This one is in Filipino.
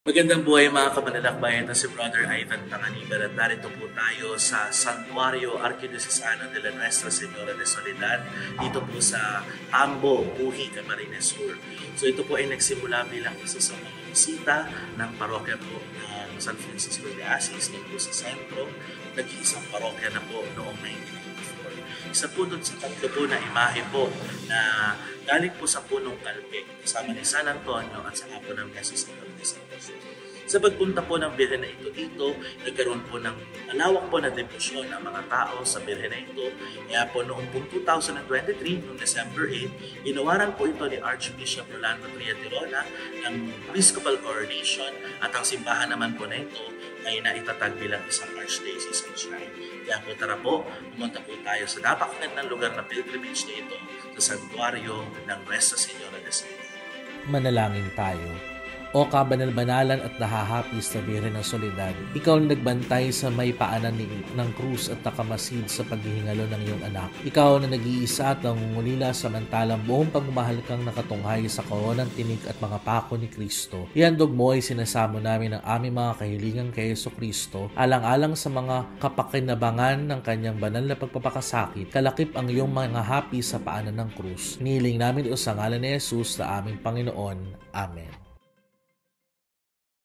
Magandang buhay mga kamanlalakbayan, na si Brother Ivan Panganiban at narito po tayo sa Santuario Arquidiocesano de la Nuestra Señora de Soledad dito po sa Ambo, Buhi, Camarines Sur. So ito po ay nagsimula bilang isa sa mga bisita ng parokya po ng San Francisco de Assis dito sa sentro. Nag-iisang parokya na po noong 1994. Isa po doon sa tatlo po na imahe po na galing po sa punong kalpe kasama ni San Antonio at sa hapon ng Mesa Señor de San Jose. Sa pagpunta po ng birhen na ito dito, nagkaroon po ng malawak po na debosyon ang mga tao sa birhen na ito. Kaya po noong 2023, noong December 8, inawaran po ito ni Archbishop Rolando Triatirona ng Episcopal Coronation at ang simbahan naman po na ito ay naitatag bilang isang archdiocesan shrine. Kaya po tara po, pumunta po tayo sa napakagandang lugar na pilgrimage na ito sa Santuario ng Nuestra Señora de Soledad. Manalangin tayo. O kabanal-banalan at nahahapis na Birhen ng Soledad, ikaw na nagbantay sa may paanan ng krus at nakamasid sa paghihingalo ng iyong anak. Ikaw na nag-iisa at nangungulila samantalang buong pagmamahal kang nakatunghay sa koronang tinig at mga pako ni Kristo. Ihandog mo ay sinasamo namin ang aming mga kahilingan kay Yesu Kristo, alang-alang sa mga kapakinabangan ng kanyang banal na pagpapakasakit, kalakip ang iyong mga hapis sa paanan ng krus. Nihiling namin ito sa ngalan ni Jesus na aming Panginoon. Amen.